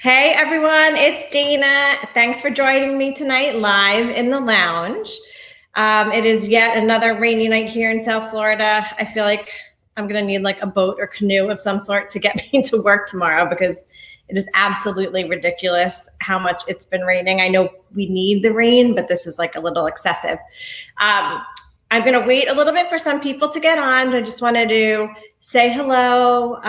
Hey everyone, it's Dana. Thanks for joining me tonight live in the lounge. It is yet another rainy night here in South Florida. I feel like I'm gonna need like a boat or canoe of some sort to get me to work tomorrow because it is absolutely ridiculous how much it's been raining. I know we need the rain, but this is like a little excessive. I'm going to wait a little bit for some people to get on. I just wanted to say hello.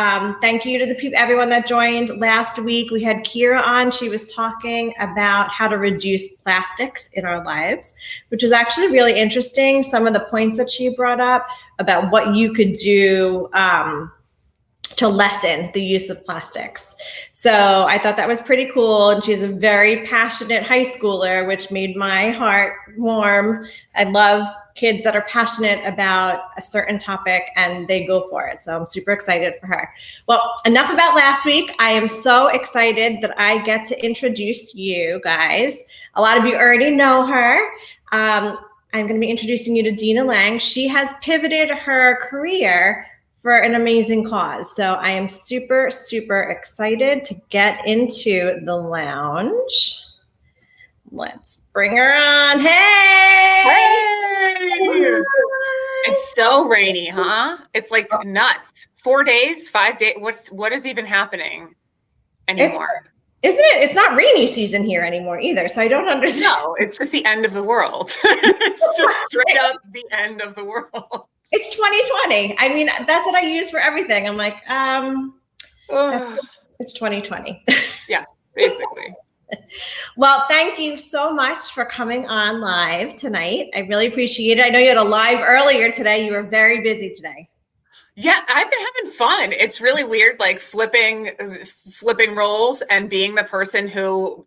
Thank you to everyone that joined last week. We had Kira on. She was talking about how to reduce plastics in our lives, which was actually really interesting. Some of the points that she brought up about what you could do to lessen the use of plastics. So I thought that was pretty cool. And she's a very passionate high schooler, which made my heart warm. I love kids that are passionate about a certain topic and they go for it. So I'm super excited for her. Well, enough about last week. I am so excited that I get to introduce you guys. A lot of you already know her. I'm going to be introducing you to Deena Lang. She has pivoted her career for an amazing cause. So I am super, super excited to get into the lounge. Let's bring her on. Hey! Hey! It's so rainy, huh? It's like nuts. 4 days, 5 days. What is even happening anymore? Isn't it? It's not rainy season here anymore either. So I don't understand. No, it's just the end of the world. It's just straight up the end of the world. It's 2020. I mean, that's what I use for everything. I'm like, it's 2020. Yeah, basically. Well, thank you so much for coming on live tonight. I really appreciate it. I know you had a live earlier today. You were very busy today. Yeah, I've been having fun. It's really weird, like flipping roles and being the person who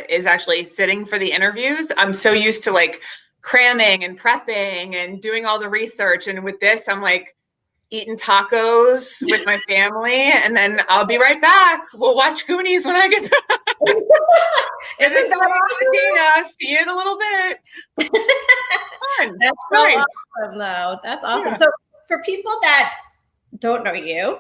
is actually sitting for the interviews. I'm so used to like cramming and prepping and doing all the research. And with this, I'm like eating tacos with my family and then I'll be right back. We'll watch Goonies when I get back. Isn't that awesome? Dina, see you in a little bit. Fun. That's so nice. Awesome, though. That's awesome. Yeah. So for people that don't know you,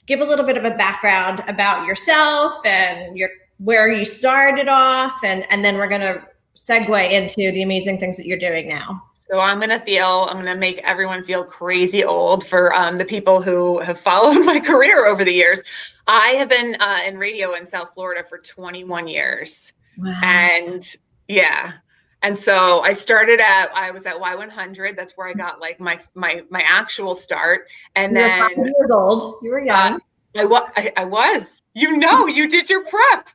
give a little bit of a background about yourself and where you started off, and then we're going to segue into the amazing things that you're doing now. So I'm going to make everyone feel crazy old for the people who have followed my career over the years. I have been in radio in South Florida for 21 years. Wow. And yeah. And so I was at Y100. That's where I got like my actual start. And then 5 years old. You were young. I was, you did your prep.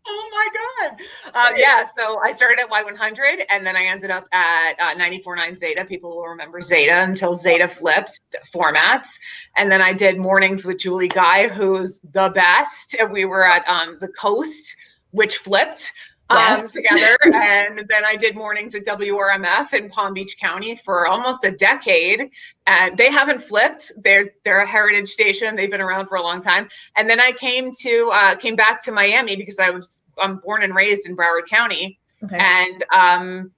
Oh my God. Yeah. So I started at Y100 and then I ended up at 94.9 Zeta. People will remember Zeta until Zeta flipped formats. And then I did mornings with Julie Guy, who's the best. We were at the Coast, which flipped. Yes. Together. And then I did mornings at WRMF in Palm Beach County for almost a decade. And they haven't flipped. They're a heritage station. They've been around for a long time. And then I came back to Miami because I'm born and raised in Broward County. Okay. And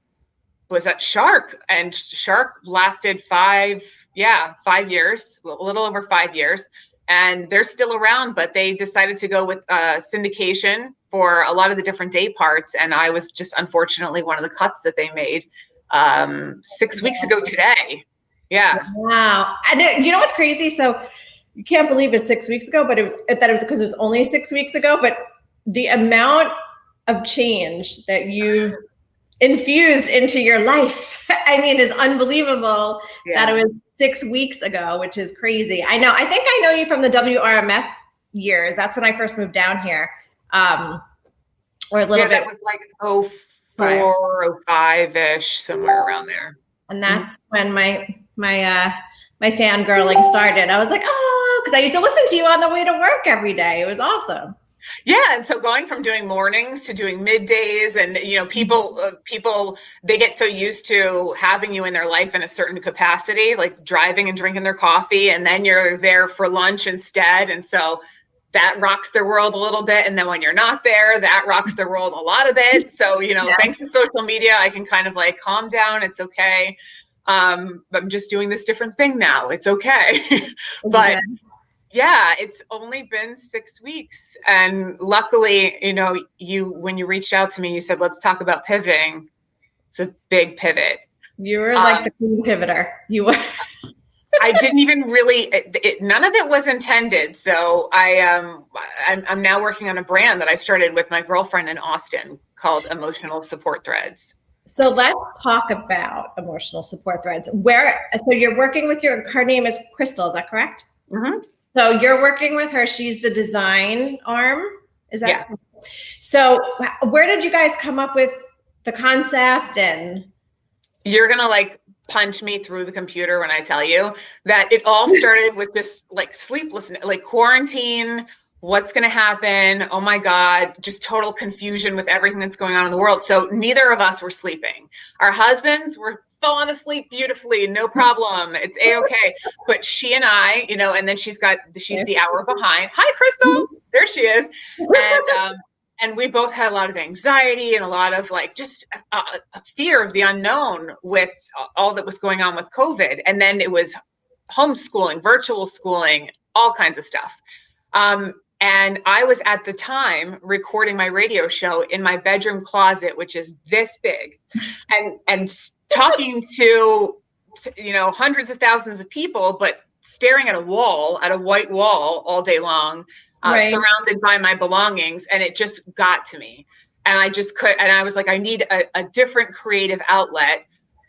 was at Shark, and Shark lasted 5 years, a little over 5 years. And they're still around, but they decided to go with syndication for a lot of the different day parts. And I was just unfortunately one of the cuts that they made 6 weeks ago today. Yeah. Wow. And you know what's crazy? So you can't believe it's 6 weeks ago, but it was because it was only 6 weeks ago. But the amount of change that you've infused into your life, I mean, is unbelievable. Yeah. That it was 6 weeks ago, which is crazy. I know. I think I know you from the WRMF years. That's when I first moved down here. Or a little bit. That was like 04, 05-ish, somewhere around there. And that's when my fangirling started. I was like, oh, because I used to listen to you on the way to work every day. It was awesome. Yeah, and so going from doing mornings to doing middays, and people they get so used to having you in their life in a certain capacity, like driving and drinking their coffee, and then you're there for lunch instead, and so that rocks their world a little bit. And then when you're not there, that rocks their world a lot of it. So thanks to social media, I can kind of like calm down. It's okay. I'm just doing this different thing now. It's okay. But Yeah, it's only been 6 weeks. And luckily, when you reached out to me, you said, let's talk about pivoting. It's a big pivot. You were like Um, the queen pivoter. You were. I didn't even really, none of it was intended. So I'm now working on a brand that I started with my girlfriend in Austin called Emotional Support Threads. So let's talk about emotional support threads. So you're working with her name is Crystal, is that correct? Mm-hmm. So you're working with her. She's the design arm. Is that? Yeah. So where did you guys come up with the concept? And you're going to like punch me through the computer when I tell you that it all started with this like sleeplessness, like quarantine. What's going to happen? Oh my God, just total confusion with everything that's going on in the world. So neither of us were sleeping. Our husbands were falling asleep beautifully, no problem. It's a-okay. But she and I, and then she's the hour behind. Hi, Crystal. There she is. And we both had a lot of anxiety and a lot of like just a fear of the unknown with all that was going on with COVID. And then it was homeschooling, virtual schooling, all kinds of stuff. And I was at the time recording my radio show in my bedroom closet, which is this big, and talking to hundreds of thousands of people, but staring at a white wall all day long, right. Surrounded by my belongings. And it just got to me. And I was like, I need a different creative outlet.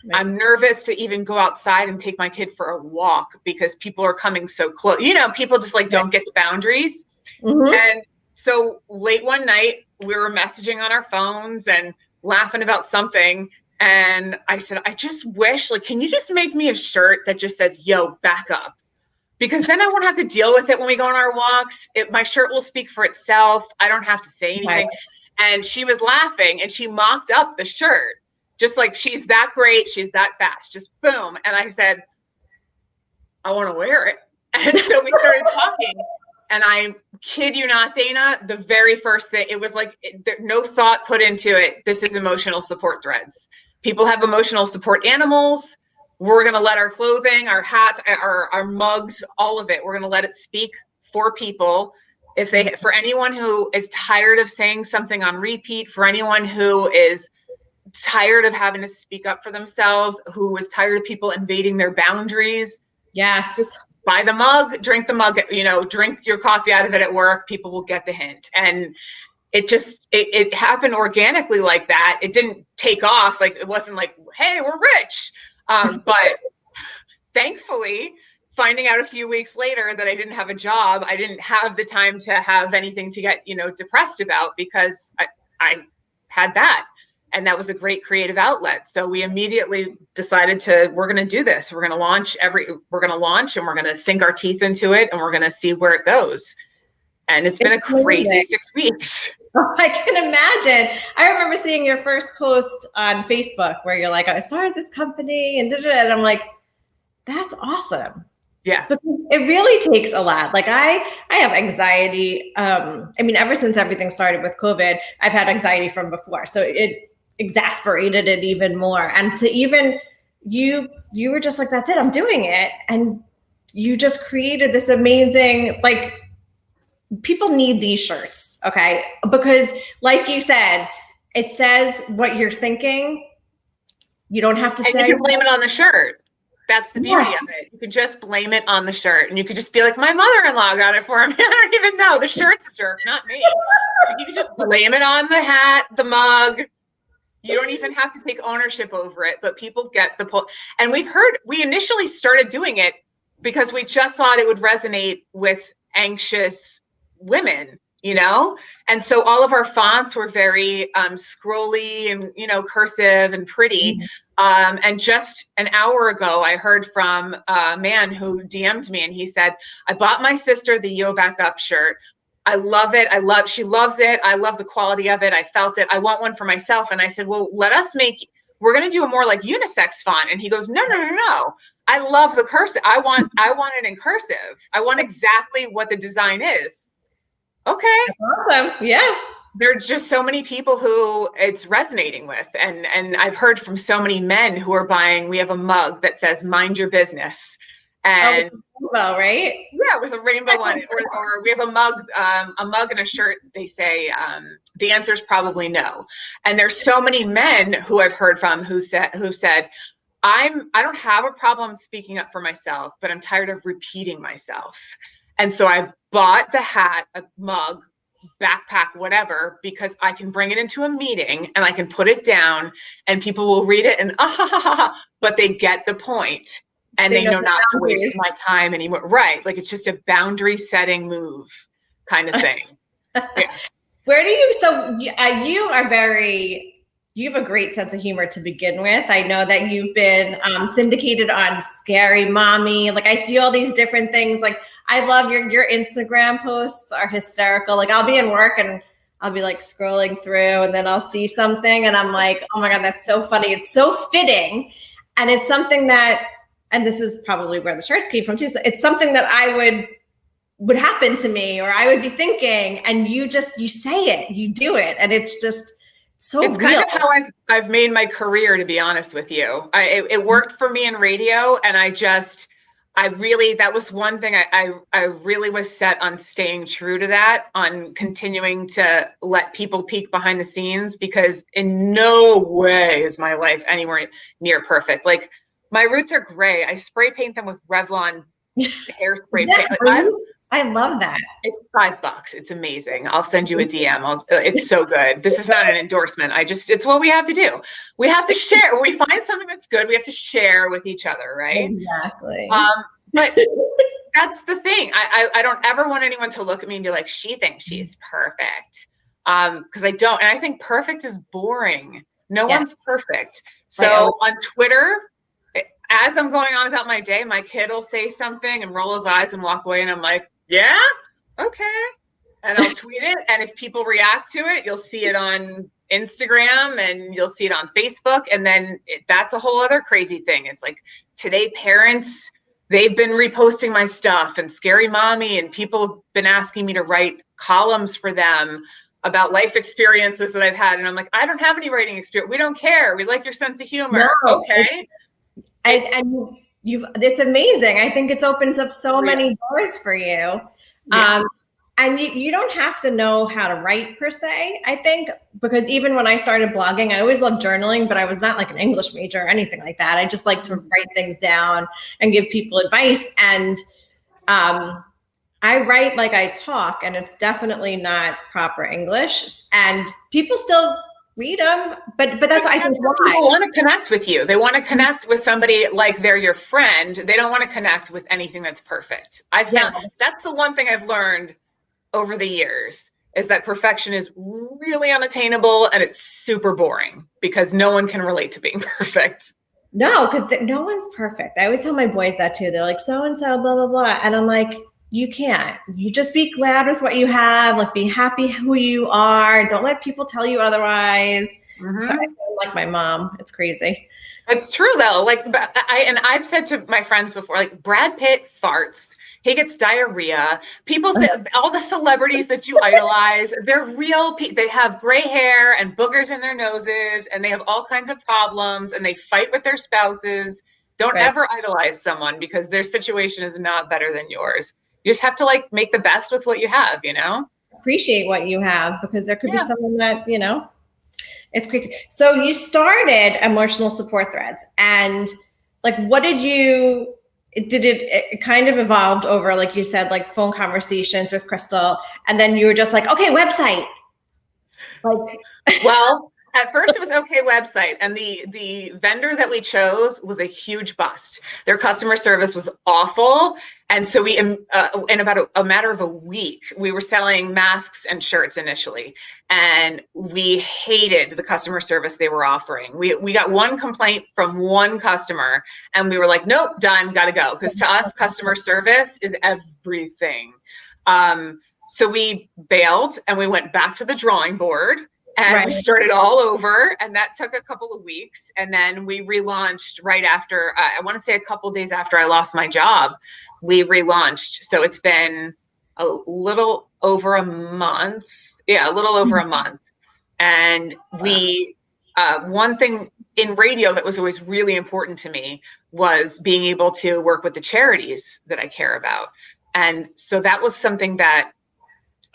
Right. I'm nervous to even go outside and take my kid for a walk because people are coming so close. People just like don't get the boundaries. Mm-hmm. And so late one night, we were messaging on our phones and laughing about something. And I said, I just wish, like, can you just make me a shirt that just says, yo, back up? Because then I won't have to deal with it when we go on our walks. My shirt will speak for itself. I don't have to say anything. Right. And she was laughing and she mocked up the shirt. Just like, she's that great. She's that fast. Just boom. And I said, I want to wear it. And so we started talking. And I kid you not, Dana, the very first thing, it was like no thought put into it. This is emotional support threads. People have emotional support animals. We're going to let our clothing, our hats, our mugs, all of it, we're going to let it speak for people. For anyone who is tired of saying something on repeat, for anyone who is tired of having to speak up for themselves, who is tired of people invading their boundaries. Yes. Just buy the mug, drink the mug, drink your coffee out of it at work. People will get the hint. And it happened organically like that. It didn't take off. Like, it wasn't like, hey, we're rich. But thankfully, finding out a few weeks later that I didn't have a job, I didn't have the time to have anything to get, depressed about because I had that. And that was a great creative outlet. So we immediately decided we're going to do this. We're going to launch and we're going to sink our teeth into it and we're going to see where it goes. And it's been a crazy 6 weeks. Oh, I can imagine. I remember seeing your first post on Facebook where you're like, I started this company and and I'm like, that's awesome. Yeah. But it really takes a lot. Like I have anxiety. Ever since everything started with COVID, I've had anxiety from before. So it exasperated it even more. And to even you were just like, that's it, I'm doing it. And you just created this amazing, like, people need these shirts, okay? Because like you said, it says what you're thinking. You don't have to say. You can blame it on the shirt. That's the beauty of it. You can just blame it on the shirt. And you could just be like, my mother-in-law got it for me. I don't even know. The shirt's a jerk, not me. You can just blame it on the hat, the mug. You don't even have to take ownership over it, but people get the point. And we initially started doing it because we just thought it would resonate with anxious women, And so all of our fonts were very scrolly and, cursive and pretty. Mm-hmm. And just an hour ago, I heard from a man who DM'd me and he said, I bought my sister the Yo Back Up shirt. I love it. She loves it. I love the quality of it. I felt it. I want one for myself. And I said, well, we're going to do a more like unisex font. And he goes, no. I love the cursive. I want it in cursive. I want exactly what the design is. Okay. Awesome. Yeah. There's just so many people who it's resonating with. And I've heard from so many men who are buying, we have a mug that says, mind your business. And well, right? yeah, with a rainbow on it, or we have a mug and a shirt. They say the answer is probably no. And there's so many men who I've heard from who said I don't have a problem speaking up for myself, but I'm tired of repeating myself. And so I bought the hat, a mug, backpack, whatever, because I can bring it into a meeting and I can put it down and people will read it and but they get the point and they know the not to waste boundaries. my time anymore. Right. Like it's just a boundary setting move kind of thing. Yeah. Where do you, so you are very, you have a great sense of humor to begin with. I know that you've been syndicated on Scary Mommy. Like I see all these different things. Like I love your Instagram posts are hysterical. Like I'll be in work and I'll be like scrolling through and then I'll see something and I'm like, oh my God, that's so funny. It's so fitting. And it's something that, and this is probably where the shirts came from too. So it's something that I would happen to me or I would be thinking and you say it, you do it. And it's just so it's real. kind of how I've made my career, to be honest with you. It worked for me in radio. And that was one thing I really was set on staying true to that, on continuing to let people peek behind the scenes, because in no way is my life anywhere near perfect. Like my roots are gray. I spray paint them with Revlon hairspray paint. I love that. It's $5. It's amazing. I'll send you a DM. It's so good. This is not an endorsement. It's what we have to do. We have to share. When we find something that's good, we have to share with each other, right? Exactly. But that's the thing. I don't ever want anyone to look at me and be like, she thinks she's perfect. Because I don't. And I think perfect is boring. No one's perfect. So on Twitter, as I'm going on about my day, my kid will say something and roll his eyes and walk away. And I'm like, yeah, okay. And I'll tweet it. And if people react to it, you'll see it on Instagram and you'll see it on Facebook. And then that's a whole other crazy thing. It's like today, parents, they've been reposting my stuff and Scary Mommy, and people have been asking me to write columns for them about life experiences that I've had. And I'm like, I don't have any writing experience. We don't care. We like your sense of humor. No, okay. It's amazing. I think it's opens up so many doors for you. Yeah. And you don't have to know how to write per se, I think, because even when I started blogging, I always loved journaling, but I was not like an English major or anything like that. I just like to write things down and give people advice. And I write like I talk, and it's definitely not proper English. And people still read them, but that's I think why people want to connect with you. They want to connect with somebody like they're your friend. They don't want to connect with anything that's perfect. I found that's the one thing I've learned over the years, is that perfection is really unattainable and it's super boring because no one can relate to being perfect. No, because no one's perfect. I always tell my boys that too. They're like, so and so, blah blah blah, and I'm like, you can't. You just be glad with what you have. Like, be happy who you are. Don't let people tell you otherwise. Mm-hmm. Sorry, I feel like my mom. It's crazy. It's true though. Like, I've said to my friends before, like Brad Pitt farts. He gets diarrhea. People say all the celebrities that you idolize, they're real. They have gray hair and boogers in their noses, and they have all kinds of problems, and they fight with their spouses. Don't ever idolize someone because their situation is not better than yours. You just have to like make the best with what you have, you know? Appreciate what you have, because there could be someone that, you know, it's crazy. So you started Emotional Support Threads, and like, what did it kind of evolved over, like you said, like phone conversations with Crystal, and then you were just like, okay, website. Like, well, at first it was okay website, and the vendor that we chose was a huge bust. Their customer service was awful, and so we in about a matter of a week, we were selling masks and shirts initially, and we hated the customer service they were offering. We got one complaint from one customer, and we were like, nope, done, gotta go, because to us, customer service is everything. So we bailed and we went back to the drawing board. And we started all over, and that took a couple of weeks. And then we relaunched right after, I want to say a couple of days after I lost my job, we relaunched. So it's been a little over a month. Yeah, a little over a month. And one thing in radio, that was always really important to me, was being able to work with the charities that I care about. And so that was something that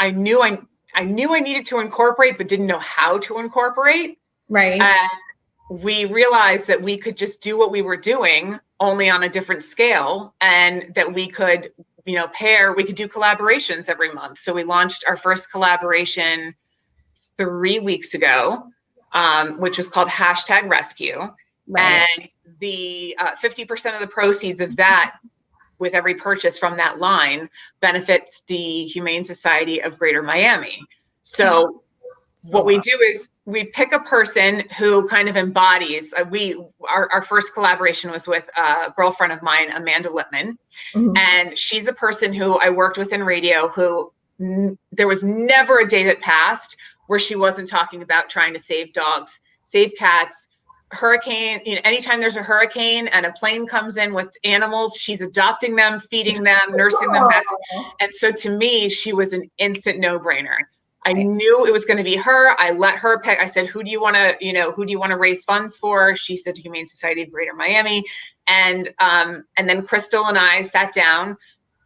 I knew I needed to incorporate, but didn't know how to incorporate. Right. And we realized that we could just do what we were doing, only on a different scale, and that we could, we could do collaborations every month. So we launched our first collaboration 3 weeks ago, which was called #Rescue. Right. And the 50% of the proceeds of that, with every purchase from that line, benefits the Humane Society of Greater Miami. So what we do is we pick a person who kind of embodies, our first collaboration was with a girlfriend of mine, Amanda Lippman. Mm-hmm. And she's a person who I worked with in radio, who there was never a day that passed where she wasn't talking about trying to save dogs, save cats, hurricane. Anytime there's a hurricane and a plane comes in with animals, she's adopting them, feeding them, nursing them back. And so to me, she was an instant no-brainer. I knew it was going to be her. I let her pick. I said, who do you want to raise funds for? She said, Humane Society of Greater Miami. And then Crystal and I sat down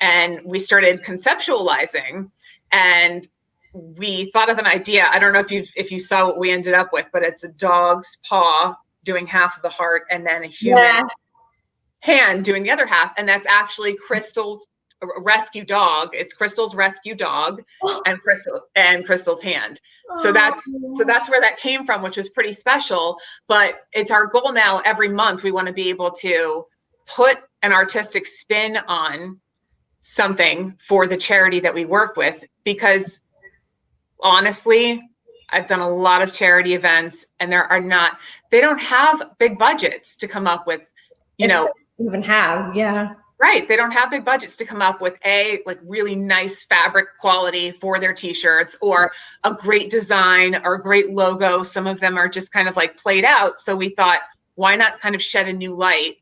and we started conceptualizing, and we thought of an idea. I don't know if you saw what we ended up with, but it's a dog's paw doing half of the heart, and then a human hand doing the other half. And that's actually Crystal's rescue dog. It's Crystal's rescue dog and Crystal's hand. So that's where that came from, which was pretty special. But it's our goal now. Every month we want to be able to put an artistic spin on something for the charity that we work with, because honestly, I've done a lot of charity events, and they don't have big budgets to come up with, even have, right. They don't have big budgets to come up with really nice fabric quality for their t-shirts, or a great design or a great logo. Some of them are just kind of like played out. So we thought, why not kind of shed a new light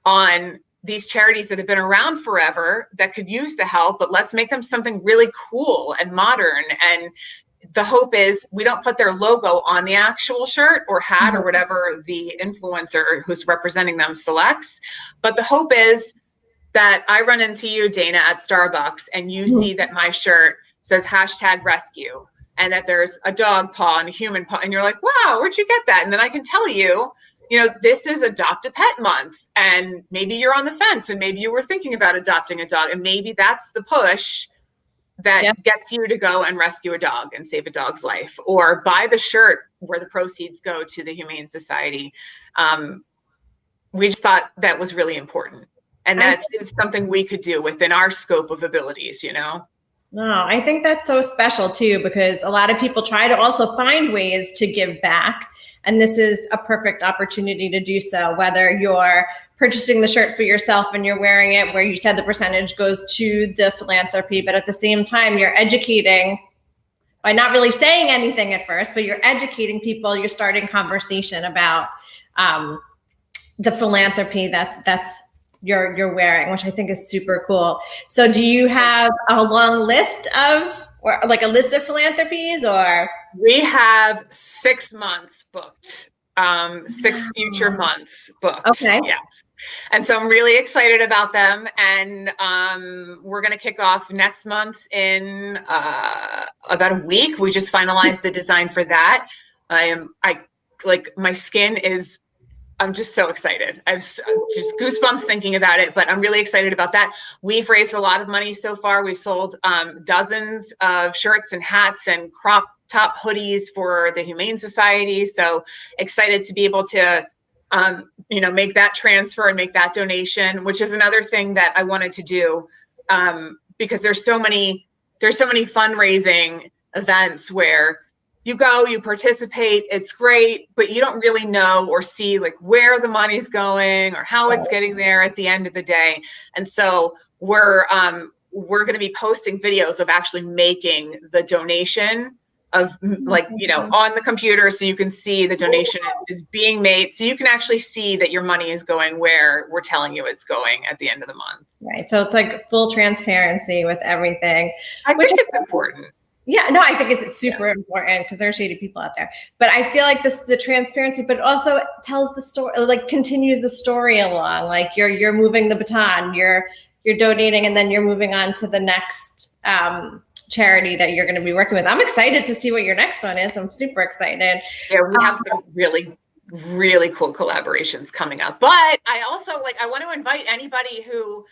on these charities that have been around forever that could use the help, but let's make them something really cool and modern. And the hope is we don't put their logo on the actual shirt or hat or whatever the influencer who's representing them selects. But the hope is that I run into you, Dana, at Starbucks, and you see that my shirt says #rescue, and that there's a dog paw and a human paw, and you're like, wow, where'd you get that? And then I can tell you, this is Adopt a Pet Month, and maybe you're on the fence, and maybe you were thinking about adopting a dog, and maybe that's the push that gets you to go and rescue a dog and save a dog's life, or buy the shirt where the proceeds go to the Humane Society. We just thought that was really important. And it's something we could do within our scope of abilities, No, I think that's so special too, because a lot of people try to also find ways to give back. And this is a perfect opportunity to do so, whether you're purchasing the shirt for yourself and you're wearing it, where you said the percentage goes to the philanthropy, but at the same time, you're educating by not really saying anything at first, but you're educating people. You're starting conversation about the philanthropy that's you're wearing, which I think is super cool. So do you have a long list or like a list of philanthropies, or? We have 6 months booked, 6 future months booked. Okay. Yes. And so I'm really excited about them. And we're going to kick off next month in about a week. We just finalized the design for that. My skin is, I'm just so excited. I've just goosebumps thinking about it, but I'm really excited about that. We've raised a lot of money so far. We've sold dozens of shirts and hats and crop top hoodies for the Humane Society. So excited to be able to, make that transfer and make that donation, which is another thing that I wanted to do, because there's so many fundraising events where you go, you participate, it's great, but you don't really know or see like where the money's going or how it's getting there at the end of the day. And so we're going to be posting videos of actually making the donation of on the computer, so you can see the donation is being made, so you can actually see that your money is going where we're telling you it's going at the end of the month. Right. So it's like full transparency with everything. I think it's important. Yeah, no, I think it's super important because there are shady people out there. But I feel like the transparency, but also tells the story, like continues the story along. Like you're moving the baton, you're donating, and then you're moving on to the next charity that you're going to be working with. I'm excited to see what your next one is. I'm super excited. Yeah, we have some really cool collaborations coming up. But I also I want to invite anybody who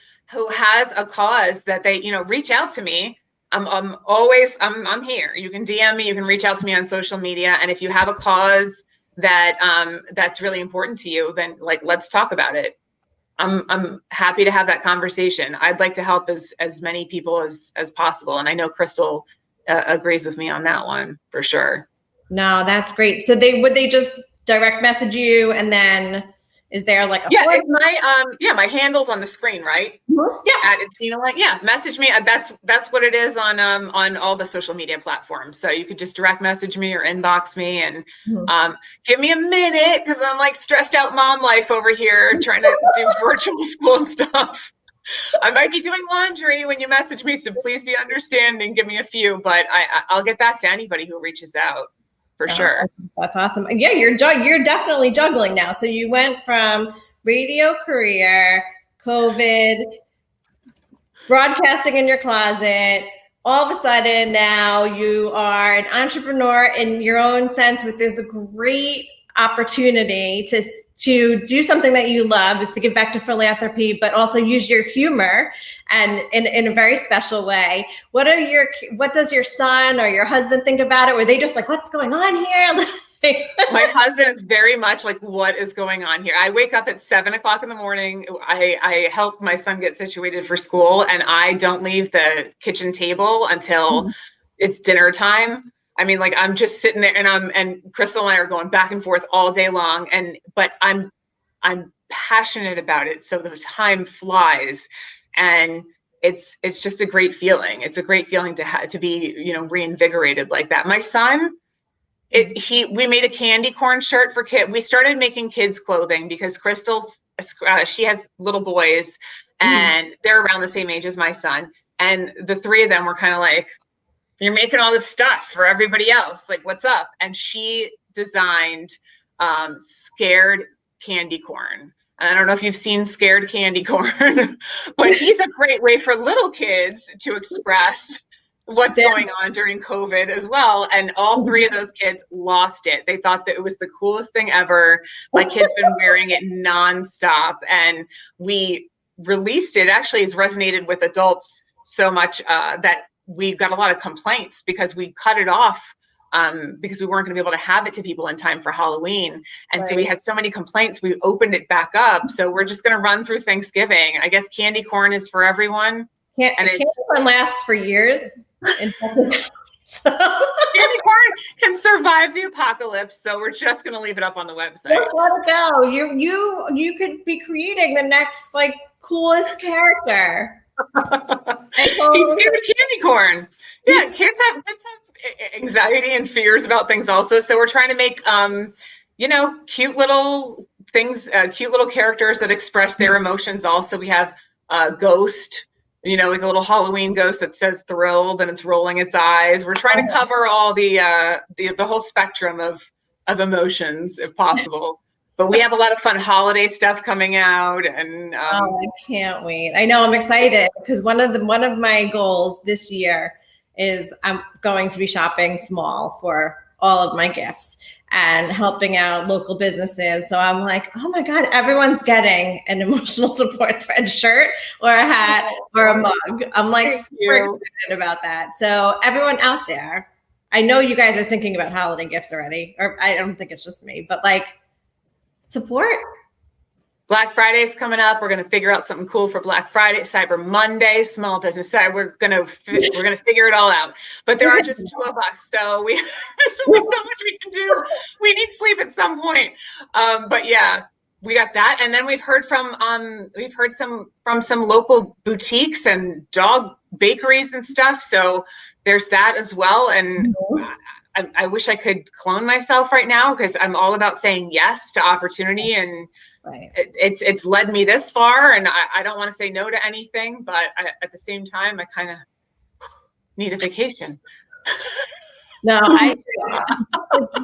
has a cause that they, reach out to me. I'm always here. You can DM me, you can reach out to me on social media. And if you have a cause that that's really important to you, then let's talk about it. I'm happy to have that conversation. I'd like to help as many people as possible. And I know Crystal agrees with me on that one for sure. No, that's great. So would they just direct message you, and then is there like a it's my handle's on the screen, right? Mm-hmm. Yeah. At it's Deena Lang. Yeah, message me. That's what it is on all the social media platforms. So you could just direct message me or inbox me and give me a minute because I'm stressed out mom life over here trying to do virtual school and stuff. I might be doing laundry when you message me, so please be understanding. Give me a few, but I'll get back to anybody who reaches out. For sure. That's awesome. Yeah, you're definitely juggling now. So you went from radio career, COVID, broadcasting in your closet. All of a sudden now you are an entrepreneur in your own sense, with there's a great opportunity to do something that you love, is to give back to philanthropy, but also use your humor and in a very special way. What does your son or your husband think about it? Were they just like, what's going on here? My husband is very much like, what is going on here? I wake up at 7 o'clock in the morning. I help my son get situated for school, and I don't leave the kitchen table until it's dinner time. I mean, I'm just sitting there, and Crystal and I are going back and forth all day long. But I'm passionate about it, so the time flies, and it's just a great feeling. It's a great feeling to be reinvigorated like that. My son, we made a candy corn shirt for kids. We started making kids clothing because Crystal's she has little boys, and they're around the same age as my son, and the three of them were kind of like, you're making all this stuff for everybody else. What's up? And she designed Scared Candy Corn. And I don't know if you've seen Scared Candy Corn, but he's a great way for little kids to express what's going on during COVID as well. And all three of those kids lost it. They thought that it was the coolest thing ever. My kid's been wearing it nonstop. And we released it. Actually, it's resonated with adults so much that we got a lot of complaints because we cut it off because we weren't going to be able to have it to people in time for Halloween. And so we had so many complaints, we opened it back up. So we're just going to run through Thanksgiving. I guess candy corn is for everyone. Candy corn lasts for years. Candy corn can survive the apocalypse. So we're just going to leave it up on the website. Just let it go. You could be creating the next coolest character. He's scared of candy corn. Yeah, kids have anxiety and fears about things also. So we're trying to make cute little things, cute little characters that express their emotions. Also, we have a ghost, with a little Halloween ghost that says thrilled and it's rolling its eyes. We're trying to cover all the whole spectrum of emotions if possible. But we have a lot of fun holiday stuff coming out, and I can't wait. I know, I'm excited because one of my goals this year is I'm going to be shopping small for all of my gifts and helping out local businesses. So I'm like, oh my God, everyone's getting an emotional support thread shirt or a hat or a mug. I'm super excited about that. So everyone out there, I know you guys are thinking about holiday gifts already, or I don't think it's just me, but support. Black Friday is coming up. We're going to figure out something cool for Black Friday, Cyber Monday, Small Business Side. We're going to figure it all out. But there are just two of us, so there's only so much we can do. We need sleep at some point. But yeah, we got that, and then we've heard from some local boutiques and dog bakeries and stuff. So there's that as well. And I wish I could clone myself right now because I'm all about saying yes to opportunity, and it's led me this far, and I don't want to say no to anything, but at the same time, I kind of need a vacation. No, I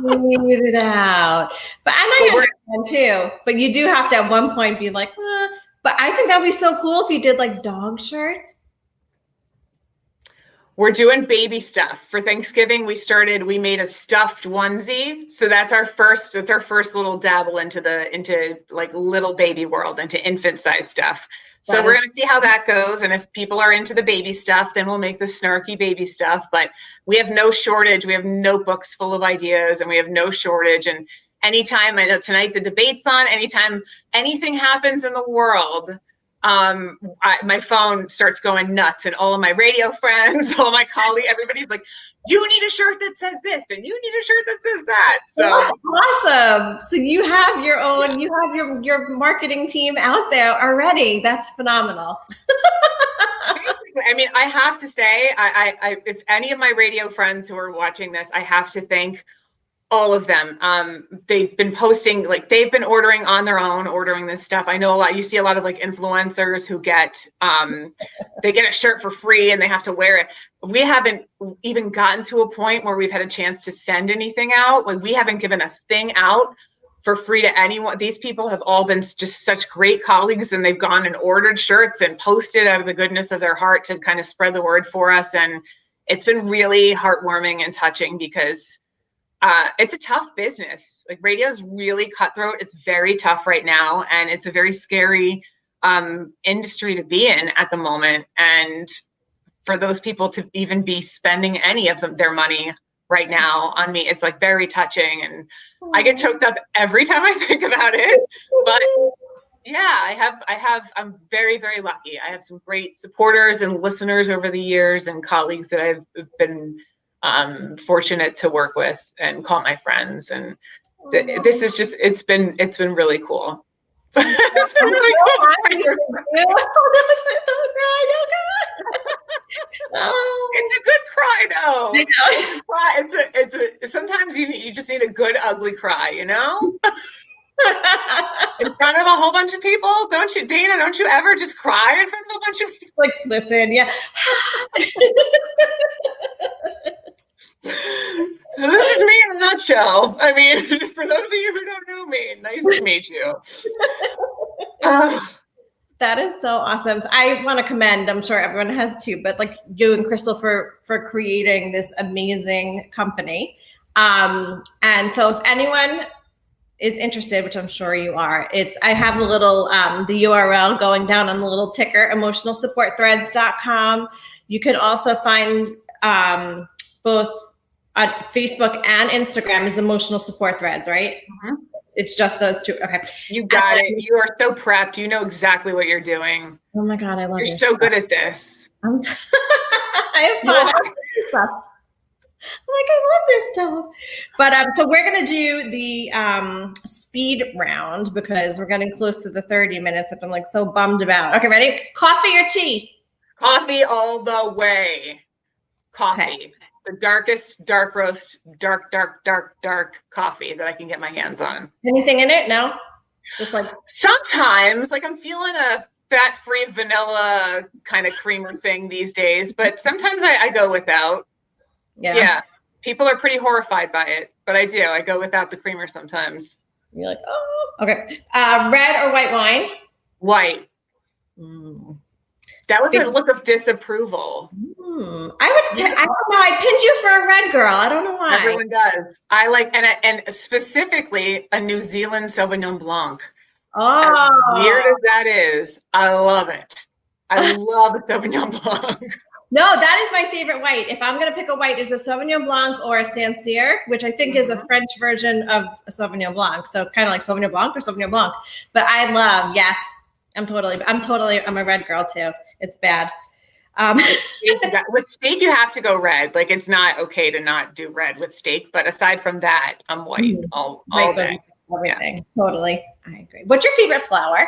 breathe it out. But and I understand too. But you do have to at one point be like, but I think that'd be so cool if you did like dog shirts. We're doing baby stuff for Thanksgiving. We made a stuffed onesie. So that's our first little dabble into like little baby world, into infant size stuff. So we're going to see how that goes. And if people are into the baby stuff, then we'll make the snarky baby stuff. But we have no shortage. We have notebooks full of ideas, and we have no shortage. And anytime, I know tonight the debate's on, anytime anything happens in the world, my phone starts going nuts, and all of my radio friends, all my colleagues, everybody's like, you need a shirt that says this, and you need a shirt that says that. So that's awesome. So you have your own, you have your marketing team out there already. That's phenomenal. Basically, I mean, I have to say, I if any of my radio friends who are watching this, I have to thank all of them. They've been posting, like they've been ordering on their own, ordering this stuff. I know you see a lot of like influencers who get, they get a shirt for free and they have to wear it. We haven't even gotten to a point where we've had a chance to send anything out. Like we haven't given a thing out for free to anyone. These people have all been just such great colleagues, and they've gone and ordered shirts and posted out of the goodness of their heart to kind of spread the word for us. And it's been really heartwarming and touching, because it's a tough business. Like radio is really cutthroat. It's very tough right now, and it's a very scary industry to be in at the moment. And for those people to even be spending any of their money right now on me, it's like very touching, and I get choked up every time I think about it. But yeah, I'm very, very lucky. I have some great supporters and listeners over the years, and colleagues that I've been fortunate to work with and call my friends. And this is just, it's been really cool. It's been really cool. It's a good cry though. I know. It's a sometimes you just need a good ugly cry, you know? In front of a whole bunch of people. Don't you, Dana, don't you ever just cry in front of a bunch of people? Like, listen, yeah. So this is me in a nutshell. I mean, for those of you who don't know me, nice to meet you. That is so awesome. So I want to commend, I'm sure everyone has too, but like you and Crystal for creating this amazing company. And so if anyone is interested, which I'm sure you are, I have the little, the URL going down on the little ticker, emotionalsupportthreads.com. You can also find both on Facebook and Instagram is Emotional Support Threads, right? Mm-hmm. It's just those two. Okay. You got it. You are so prepped. You know exactly what you're doing. Oh my God, I love it. You're so good at this. I have fun. I'm like, I love this stuff. But so we're going to do the speed round, because we're getting close to the 30 minutes, which I'm like so bummed about. Okay, ready? Coffee or tea? Coffee all the way. Coffee. Okay. The darkest, dark roast, dark coffee that I can get my hands on. Anything in it? No? Just like sometimes, like I'm feeling a fat-free vanilla kind of creamer thing these days, but sometimes I go without. Yeah. People are pretty horrified by it, but I do. I go without the creamer sometimes. You're like, oh, okay. Red or white wine? White. That was a look of disapproval. I don't know. I pinned you for a red girl. I don't know why. Everyone does. I like, and specifically a New Zealand Sauvignon Blanc. Oh. As weird as that is, I love it. I love a Sauvignon Blanc. No, that is my favorite white. If I'm going to pick a white, it's a Sauvignon Blanc or a Sancerre, which I think is a French version of a Sauvignon Blanc. So it's kind of like Sauvignon Blanc or Sauvignon Blanc. But I love, yes, I'm a red girl too. It's bad. With steak, you have to go red. Like it's not okay to not do red with steak. But aside from that, I'm white all day. Everything. Yeah. Totally. I agree. What's your favorite flower?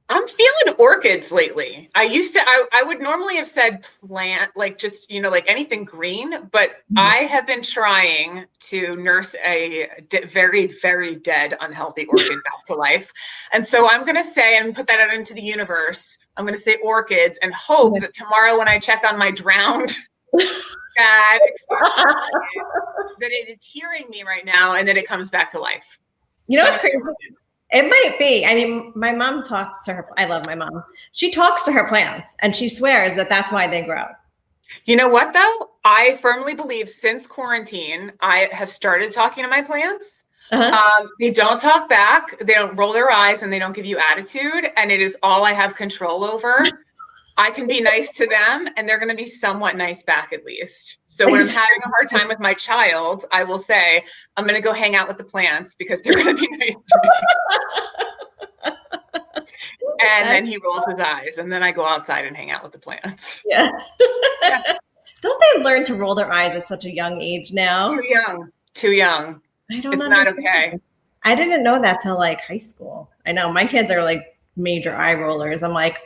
I'm feeling orchids lately. I would normally have said plant, like just, like anything green, but I have been trying to nurse a very, very dead, unhealthy orchid back to life. And so I'm going to say, and put that out into the universe, I'm going to say orchids and hope that tomorrow when I check on my drowned bad experience that it is hearing me right now, and then it comes back to life. You know what's crazy? It might be. I mean, my mom talks to her. I love my mom. She talks to her plants, and she swears that that's why they grow. You know what, though? I firmly believe since quarantine, I have started talking to my plants. They don't talk back. They don't roll their eyes, and they don't give you attitude. And it is all I have control over. I can be nice to them, and they're going to be somewhat nice back at least. So when I'm having a hard time with my child, I will say, I'm going to go hang out with the plants because they're going to be nice to me. And then he rolls his eyes, and then I go outside and hang out with the plants. Yeah. Don't they learn to roll their eyes at such a young age now? Too young. Too young. It's not okay. I didn't know that till like high school. I know my kids are like major eye rollers. I'm like,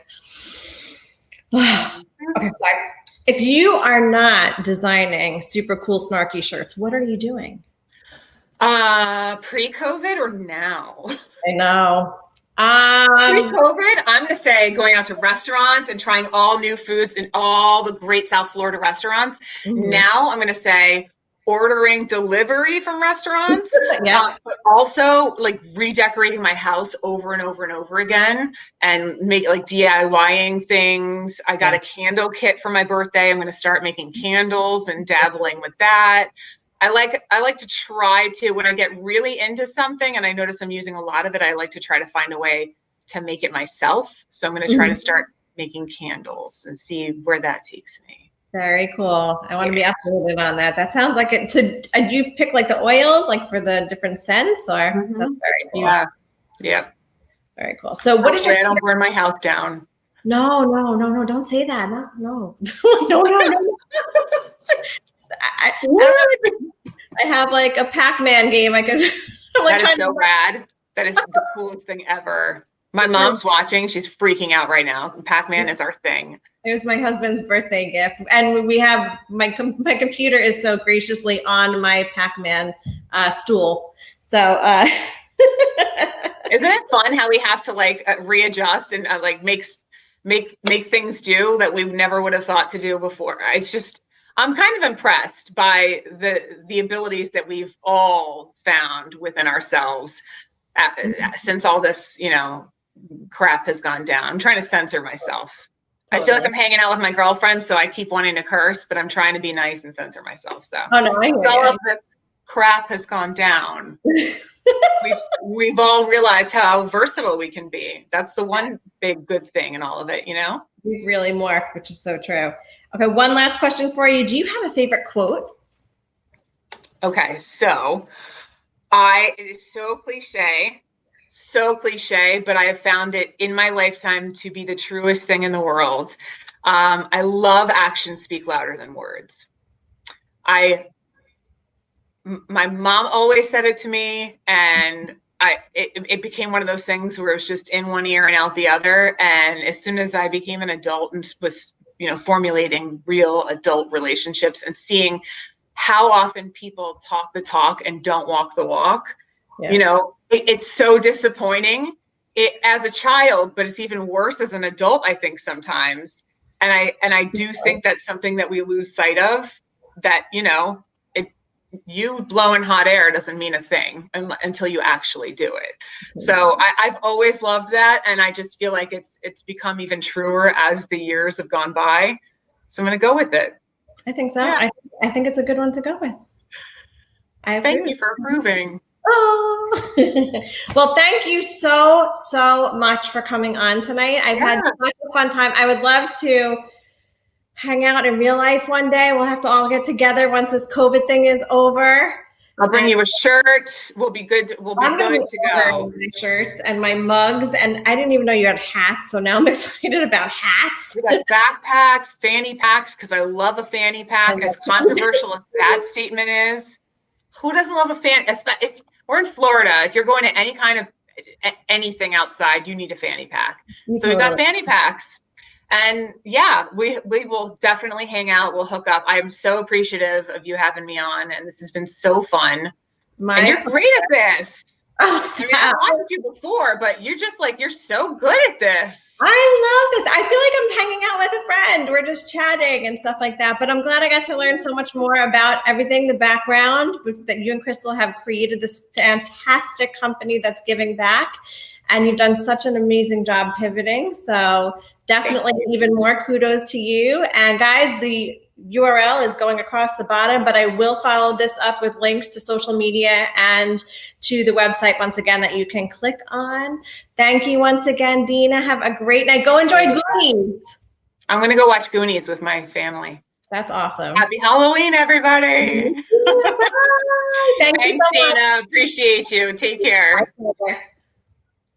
okay, sorry. If you are not designing super cool, snarky shirts, what are you doing? Pre-COVID or now? I know. Pre-COVID, I'm going to say going out to restaurants and trying all new foods in all the great South Florida restaurants. Now I'm going to say ordering delivery from restaurants, but also like redecorating my house over and over and over again and make like DIYing things. I got a candle kit for my birthday. I'm going to start making candles and dabbling with that. I like to try to, when I get really into something and I notice I'm using a lot of it, I like to try to find a way to make it myself. So I'm going to try to start making candles and see where that takes me. Very cool. I want to be updated on that. That sounds like it. So you pick like the oils, like for the different scents, or that's very cool. Yeah. Very cool. So what did I don't burn my house down. No, don't say that. No. I have like a Pac-Man game. I could. That is so rad. That is the coolest thing ever. My mom's watching. She's freaking out right now. Pac-Man is our thing. There's my husband's birthday gift. And we have my computer is so graciously on my Pac-Man stool. So isn't it fun how we have to like readjust and like make things do that we never would have thought to do before? It's just, I'm kind of impressed by the abilities that we've all found within ourselves since all this, crap has gone down. I'm trying to censor myself. Totally. I feel like I'm hanging out with my girlfriends, so I keep wanting to curse, but I'm trying to be nice and censor myself. So, since all of this crap has gone down, we've all realized how versatile we can be. That's the one big good thing in all of it, We've really morphed, which is so true. Okay, one last question for you. Do you have a favorite quote? Okay, so it is so cliche, but I have found it in my lifetime to be the truest thing in the world. I love actions speak louder than words. My mom always said it to me, and it became one of those things where it was just in one ear and out the other. And as soon as I became an adult and was, formulating real adult relationships and seeing how often people talk the talk and don't walk the walk, it's so disappointing as a child, but it's even worse as an adult, I think sometimes. And I do think that's something that we lose sight of, that, you blowing hot air doesn't mean a thing until you actually do it. So I've always loved that. And I just feel like it's become even truer as the years have gone by. So I'm going to go with it. I think so. Yeah. I think it's a good one to go with. Thank you for approving. Oh. Well, thank you so much for coming on tonight. I've had such a fun time. I would love to hang out in real life one day. We'll have to all get together once this COVID thing is over. I'll bring you a shirt. We'll be good. We'll be good to go. My shirts and my mugs, and I didn't even know you had hats. So now I'm excited about hats. We got backpacks, fanny packs, because I love a fanny pack. As controversial as that statement is, who doesn't love a fanny? If we're in Florida, if you're going to any kind of anything outside, you need a fanny pack. So we've got fanny packs. And we will definitely hang out. We'll hook up. I am so appreciative of you having me on, and this has been so fun. And you're great at this. Oh, I mean, I've stop. watched you before, but you're just like, you're so good at this. I love this. I feel like I'm hanging out with a friend. We're just chatting and stuff like that. But I'm glad I got to learn so much more about everything, the background that you and Crystal have created this fantastic company that's giving back. And you've done such an amazing job pivoting. So definitely even more kudos to you. And guys, the URL is going across the bottom, but I will follow this up with links to social media and to the website once again that you can click on. Thank you once again, Deena. Have a great night. Go enjoy Goonies. I'm going to go watch Goonies with my family. That's awesome. Happy Halloween, everybody. Thank Thanks, you so much. Deena. Appreciate you. Take care.